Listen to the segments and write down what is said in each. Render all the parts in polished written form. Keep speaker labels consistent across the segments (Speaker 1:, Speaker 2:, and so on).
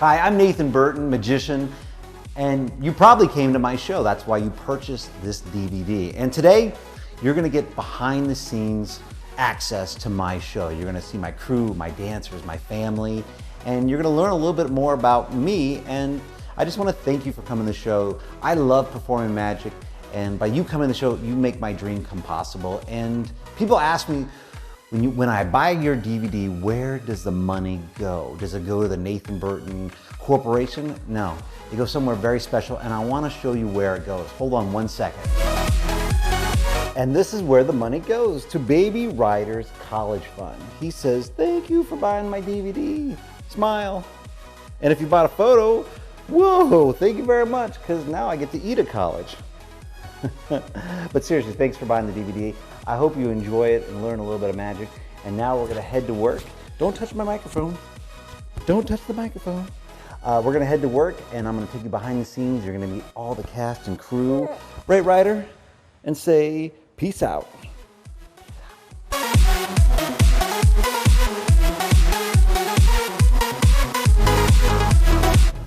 Speaker 1: Hi, I'm Nathan Burton, magician, and you probably came to my show. That's why you purchased this DVD. And today, you're gonna get behind the scenes access to my show. You're gonna see my crew, my dancers, my family, and you're gonna learn a little bit more about me. And I just wanna thank you for coming to the show. I love performing magic, and by you coming to the show, you make my dream come possible. And people ask me, when I buy your DVD, where does the money go? Does it go to the Nathan Burton Corporation? No, it goes somewhere very special, and I want to show you where it goes. Hold on 1 second. And this is where the money goes, to Baby Ryder's College Fund. He says, thank you for buying my DVD. Smile. And if you bought a photo, whoa, thank you very much, because now I get to eat at college. But seriously, thanks for buying the DVD. I hope you enjoy it and learn a little bit of magic. And now we're gonna head to work. Don't touch my microphone. Don't touch the microphone. We're gonna head to work, and I'm gonna take you behind the scenes. You're gonna meet all the cast and crew. Right, Ryder? And say, peace out.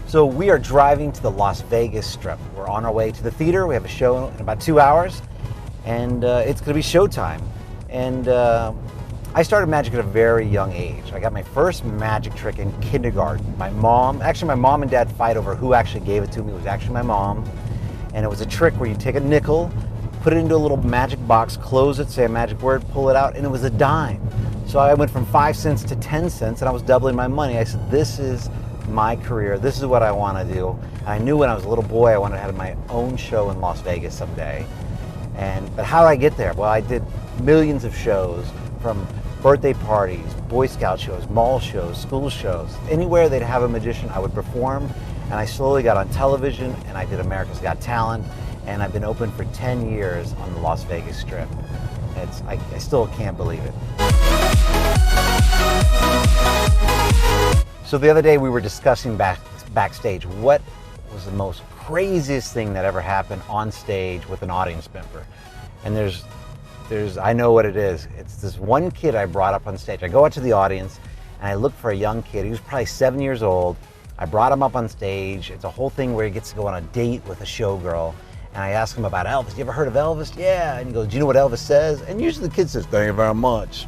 Speaker 1: So we are driving to the Las Vegas Strip. We're on our way to the theater. We have a show in about 2 hours, and it's gonna be showtime. And I started magic at a very young age. I got my first magic trick in kindergarten. My mom and dad fight over who actually gave it to me. It was actually my mom. And it was a trick where you take a nickel, put it into a little magic box, close it, say a magic word, pull it out, and it was a dime. So I went from 5 cents to 10 cents, and I was doubling my money. I said, this is my career. This is what I want to do. And I knew when I was a little boy I wanted to have my own show in Las Vegas someday. But how did I get there? Well, I did millions of shows, from birthday parties, Boy Scout shows, mall shows, school shows. Anywhere they'd have a magician, I would perform. And I slowly got on television, and I did America's Got Talent. And I've been open for 10 years on the Las Vegas Strip. I still can't believe it. So the other day we were discussing backstage, what was the most craziest thing that ever happened on stage with an audience member? And I know what it is. It's this one kid I brought up on stage. I go out to the audience and I look for a young kid. He was probably 7 years old. I brought him up on stage. It's a whole thing where he gets to go on a date with a showgirl. And I ask him about Elvis. You ever heard of Elvis? Yeah. And he goes, do you know what Elvis says? And usually the kid says, thank you very much.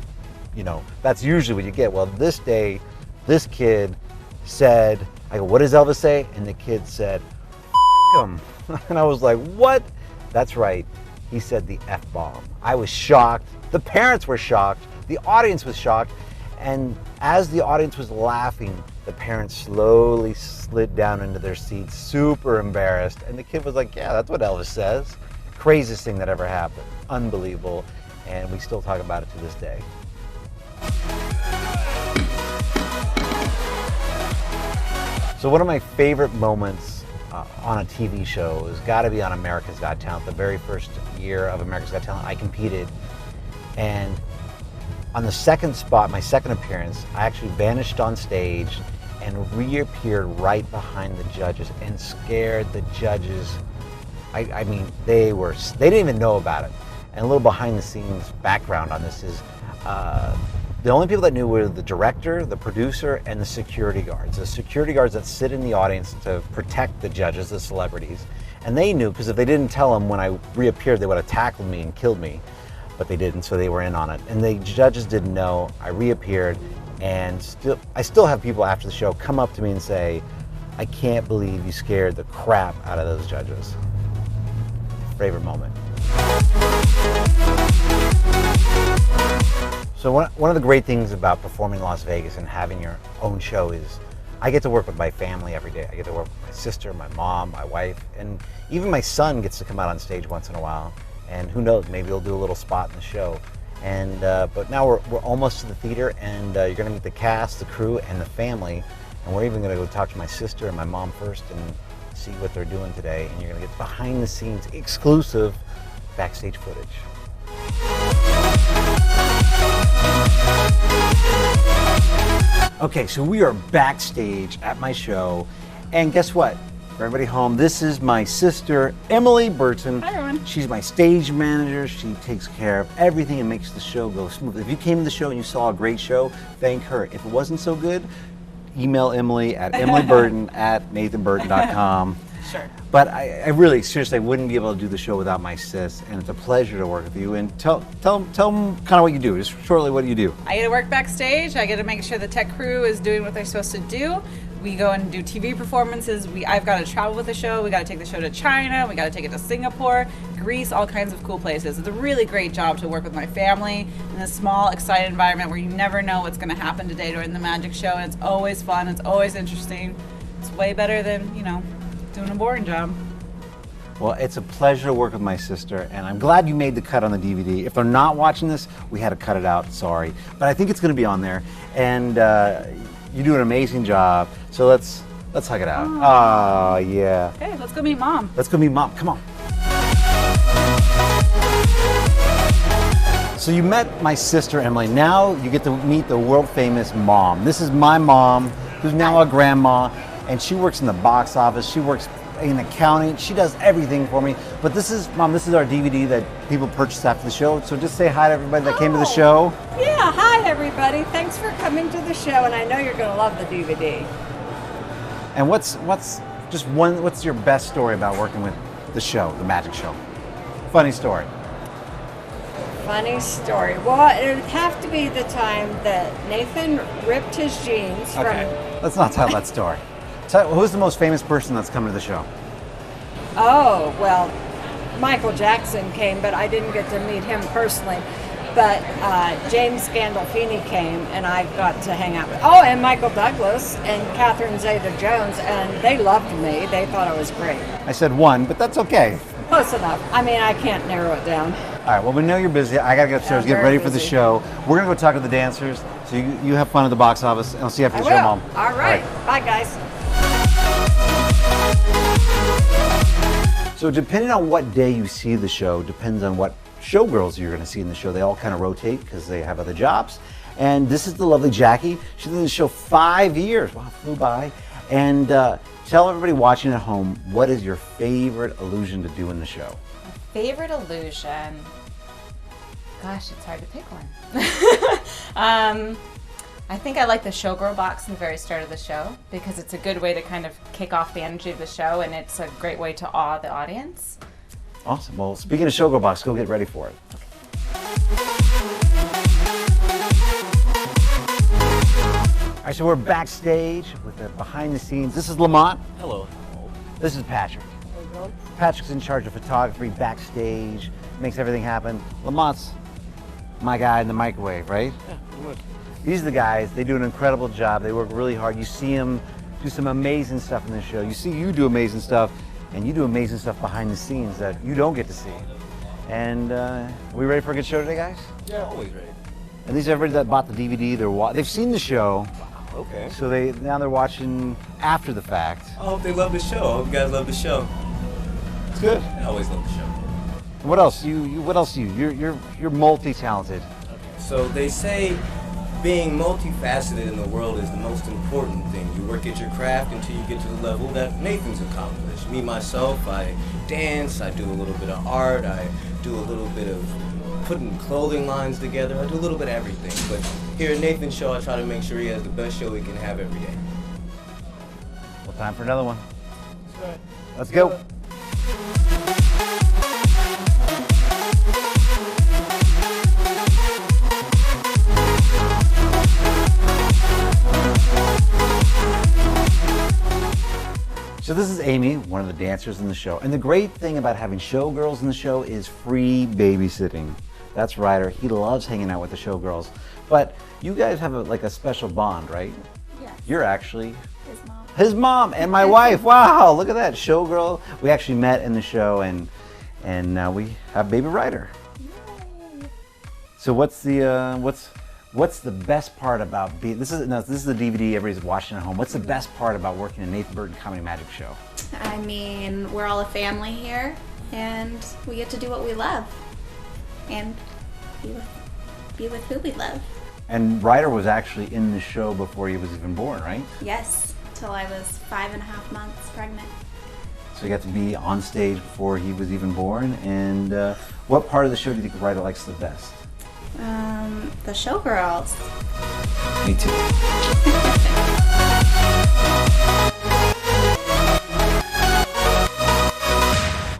Speaker 1: You know, that's usually what you get. Well, this day, this kid said, I go, what does Elvis say? And the kid said, F him. And I was like, what? That's right. He said the F-bomb. I was shocked. The parents were shocked. The audience was shocked. And as the audience was laughing, the parents slowly slid down into their seats, super embarrassed. And the kid was like, yeah, that's what Elvis says. Craziest thing that ever happened. Unbelievable. And we still talk about it to this day. So one of my favorite moments on a TV show has got to be on America's Got Talent. The very first year of America's Got Talent, I competed. And on the second spot, my second appearance, I actually vanished on stage and reappeared right behind the judges and scared the judges. I mean, they didn't even know about it. And a little behind the scenes background on this is, the only people that knew were the director, the producer, and the security guards. The security guards that sit in the audience to protect the judges, the celebrities. And they knew, because if they didn't tell them when I reappeared, they would have tackled me and killed me. But they didn't, so they were in on it. And the judges didn't know. I reappeared, and I still have people after the show come up to me and say, I can't believe you scared the crap out of those judges. Favorite moment. So one of the great things about performing in Las Vegas and having your own show is I get to work with my family every day. I get to work with my sister, my mom, my wife, and even my son gets to come out on stage once in a while. And who knows, maybe he'll do a little spot in the show. And but now we're almost to the theater, and you're going to meet the cast, the crew, and the family. And we're even going to go talk to my sister and my mom first and see what they're doing today. And you're going to get behind the scenes, exclusive backstage footage. Okay, so we are backstage at my show, and guess what? For everybody home, this is my sister, Emily Burton.
Speaker 2: Hi, everyone.
Speaker 1: She's my stage manager. She takes care of everything and makes the show go smooth. If you came to the show and you saw a great show, thank her. If it wasn't so good, email Emily at emilyburton@nathanburton.com.
Speaker 2: Sure.
Speaker 1: But I really, seriously, I wouldn't be able to do the show without my sis, and it's a pleasure to work with you. And tell them kind of what you do, just shortly what you do.
Speaker 2: I get to work backstage. I get to make sure the tech crew is doing what they're supposed to do. We go and do TV performances. I've got to travel with the show. We got to take the show to China. We got to take it to Singapore, Greece, all kinds of cool places. It's a really great job to work with my family in a small, excited environment where you never know what's going to happen today during the magic show. And it's always fun. It's always interesting. It's way better than, doing a boring job.
Speaker 1: Well, it's a pleasure to work with my sister, and I'm glad you made the cut on the DVD. If they're not watching this, we had to cut it out, sorry. But I think it's going to be on there, and you do an amazing job. So let's hug it out. Oh, yeah.
Speaker 2: Okay, let's go meet Mom.
Speaker 1: Let's go meet Mom. Come on. So you met my sister, Emily. Now you get to meet the world-famous Mom. This is my mom, who's now a grandma, and she works in the box office. She works in accounting. She does everything for me. But this is, Mom, this is our DVD that people purchased after the show. So just say hi to everybody that came to the show.
Speaker 3: Yeah, hi everybody. Thanks for coming to the show, and I know you're going to love the DVD.
Speaker 1: And what's your best story about working with the show, the magic show? Funny story.
Speaker 3: Funny story. Well, it would have to be the time that Nathan ripped his jeans
Speaker 1: Okay, let's not tell that story. Who's the most famous person that's come to the show?
Speaker 3: Oh, well, Michael Jackson came, but I didn't get to meet him personally. But James Gandolfini came, and I got to hang out with. Oh, and Michael Douglas and Catherine Zeta-Jones, and they loved me. They thought I was great.
Speaker 1: I said one, but that's okay.
Speaker 3: Close enough. I mean, I can't narrow it down.
Speaker 1: All right, well, we know you're busy. I got to get upstairs, get ready for the show. We're going to go talk to the dancers, so you have fun at the box office, and I'll see you after the show, Mom.
Speaker 3: All right. Bye, guys.
Speaker 1: So depending on what day you see the show, depends on what showgirls you're going to see in the show. They all kind of rotate because they have other jobs. And this is the lovely Jackie. She's been in the show 5 years. Wow, flew by. And tell everybody watching at home, what is your favorite illusion to do in the show?
Speaker 4: Favorite illusion? Gosh, it's hard to pick one. I think I like the showgirl box in the very start of the show because it's a good way to kind of kick off the energy of the show, and it's a great way to awe the audience.
Speaker 1: Awesome. Well, speaking of showgirl box, go get ready for it. All right, so we're backstage with the behind the scenes. This is Lamont.
Speaker 5: Hello.
Speaker 1: This is Patrick. Patrick's in charge of photography backstage, makes everything happen. Lamont's my guy in the microwave, right?
Speaker 5: Yeah, pretty much.
Speaker 1: These are the guys. They do an incredible job. They work really hard. You see them do some amazing stuff in this show. You see you do amazing stuff, and you do amazing stuff behind the scenes that you don't get to see. And are we ready for a good show today, guys?
Speaker 5: Yeah, always ready.
Speaker 1: And these are everybody that bought the DVD. They've seen the show.
Speaker 5: Okay.
Speaker 1: So now they're watching after the fact.
Speaker 5: I hope they love the show. I hope you guys love the show.
Speaker 1: It's good.
Speaker 5: I always love the show.
Speaker 1: What else? What else? You're multi-talented.
Speaker 5: So they say being multifaceted in the world is the most important thing. You work at your craft until you get to the level that Nathan's accomplished. Me, myself, I dance, I do a little bit of art, I do a little bit of putting clothing lines together, I do a little bit of everything. But here at Nathan's show, I try to make sure he has the best show he can have every day.
Speaker 1: Well, time for another one. Let's go. So this is Amy, one of the dancers in the show. And the great thing about having showgirls in the show is free babysitting. That's Ryder. He loves hanging out with the showgirls. But you guys have a special bond, right?
Speaker 4: Yes.
Speaker 1: You're actually
Speaker 4: His mom.
Speaker 1: his mom and my wife. Wow, look at that, showgirl. We actually met in the show, and now we have baby Ryder.
Speaker 4: Yay.
Speaker 1: So what's the best part about being, this is the DVD everybody's watching at home. What's the best part about working in Nathan Burton Comedy Magic Show?
Speaker 6: I mean, we're all a family here, and we get to do what we love, and be with who we love.
Speaker 1: And Ryder was actually in the show before he was even born, right?
Speaker 6: Yes, till I was 5.5 months pregnant.
Speaker 1: So you got to be on stage before he was even born. And what part of the show do you think Ryder likes the best?
Speaker 6: The showgirls.
Speaker 1: Me too.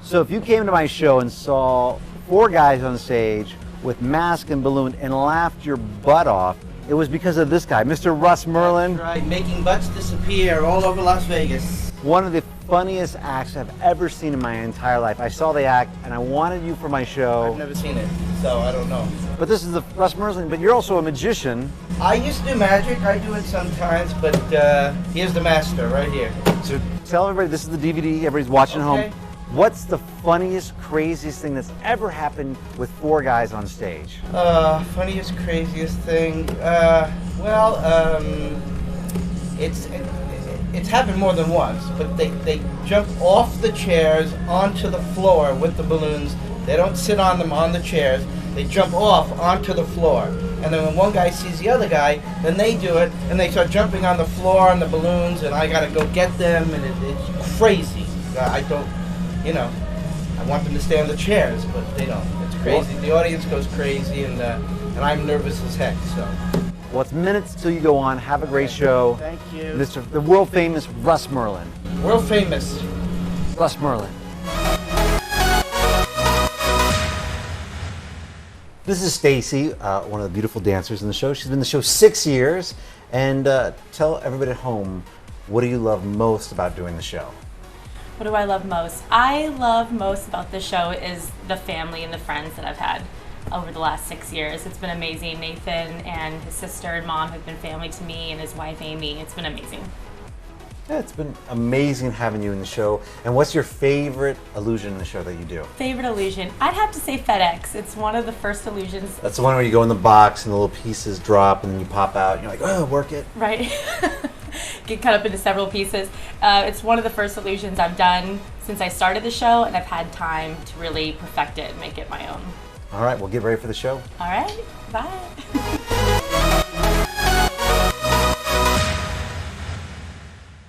Speaker 1: So if you came to my show and saw 4 guys on stage with mask and balloon and laughed your butt off, it was because of this guy, Mr. Russ Merlin.
Speaker 7: That's right, making butts disappear all over Las Vegas.
Speaker 1: One of the funniest acts I've ever seen in my entire life. I saw the act and I wanted you for my show.
Speaker 7: I've never seen it, so I don't know.
Speaker 1: But this is the Russ Merlin, but you're also a magician.
Speaker 7: I used to do magic, I do it sometimes, but here's the master right here.
Speaker 1: So tell everybody, this is the DVD, everybody's watching at
Speaker 7: Okay.
Speaker 1: home. What's the funniest, craziest thing that's ever happened with 4 guys on stage?
Speaker 7: Funniest, craziest thing. It's happened more than once, but they jump off the chairs onto the floor with the balloons. They don't sit on them on the chairs. They jump off onto the floor. And then when one guy sees the other guy, then they do it, and they start jumping on the floor on the balloons, and I gotta go get them, and it's crazy. I don't, I want them to stay on the chairs, but they don't. It's crazy. The audience goes crazy, and I'm nervous as heck, so.
Speaker 1: Well, it's minutes till you go on. Have a great show.
Speaker 7: Thank you.
Speaker 1: The world famous Russ Merlin.
Speaker 7: World famous.
Speaker 1: Russ Merlin. This is Stacy, one of the beautiful dancers in the show. She's been in the show 6 years. And tell everybody at home, what do you love most about doing the show?
Speaker 4: What do I love most? I love most about the show is the family and the friends that I've had over the last 6 years. It's been amazing. Nathan and his sister and mom have been family to me, and his wife Amy. It's been amazing.
Speaker 1: Yeah, it's been amazing having you in the show. And what's your favorite illusion in the show that you do?
Speaker 4: Favorite illusion? I'd have to say FedEx. It's one of the first illusions.
Speaker 1: That's the one where you go in the box and the little pieces drop and then you pop out and you're like, oh, work it.
Speaker 4: Right. Get cut up into several pieces. It's one of the first illusions I've done since I started the show, and I've had time to really perfect it and make it my own.
Speaker 1: All right, well, get ready for the show.
Speaker 4: All right, bye.